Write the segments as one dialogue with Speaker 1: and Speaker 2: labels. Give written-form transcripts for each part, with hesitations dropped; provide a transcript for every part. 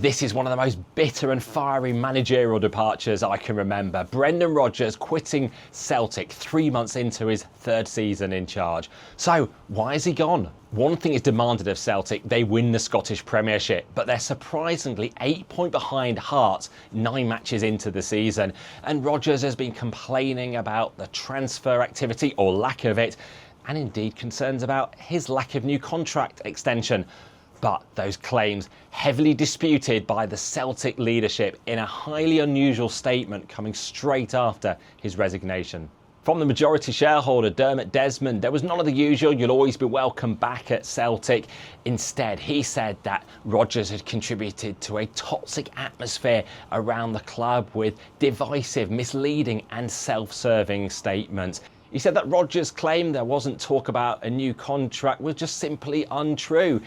Speaker 1: This is one of the most bitter and fiery managerial departures I can remember. Brendan Rodgers quitting Celtic 3 months into his third season in charge. So why is he gone? One thing is demanded of Celtic: they win the Scottish Premiership, but they're surprisingly 8 points behind Hearts 9 matches into the season. And Rodgers has been complaining about the transfer activity or lack of it, and indeed concerns about his lack of new contract extension. But those claims heavily disputed by the Celtic leadership in a highly unusual statement coming straight after his resignation. From the majority shareholder, Dermot Desmond, there was none of the usual "you'll always be welcome back at Celtic." Instead, he said that Rodgers had contributed to a toxic atmosphere around the club with divisive, misleading and self-serving statements. He said that Rodgers' claim there wasn't talk about a new contract was just simply untrue.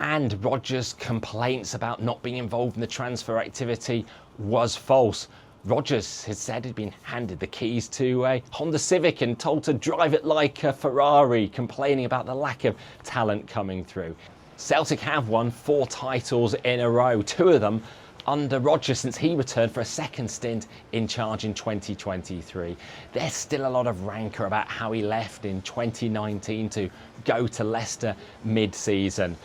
Speaker 1: And Rodgers' complaints about not being involved in the transfer activity was false. Rodgers had said he'd been handed the keys to a Honda Civic and told to drive it like a Ferrari, complaining about the lack of talent coming through. Celtic have won 4 titles in a row, 2 of them under Rodgers since he returned for a second stint in charge in 2023. There's still a lot of rancour about how he left in 2019 to go to Leicester mid-season.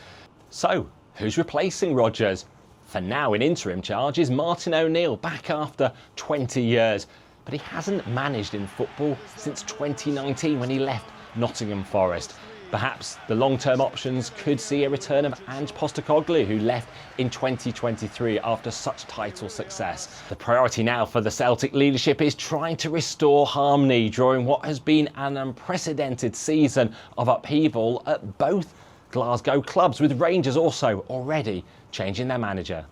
Speaker 1: So, who's replacing Rodgers? For now, in interim charge is Martin O'Neill, back after 20 years. But he hasn't managed in football since 2019 when he left Nottingham Forest. Perhaps the long-term options could see a return of Ange Postecoglou, who left in 2023 after such title success. The priority now for the Celtic leadership is trying to restore harmony during what has been an unprecedented season of upheaval at both Glasgow clubs, with Rangers also already changing their manager.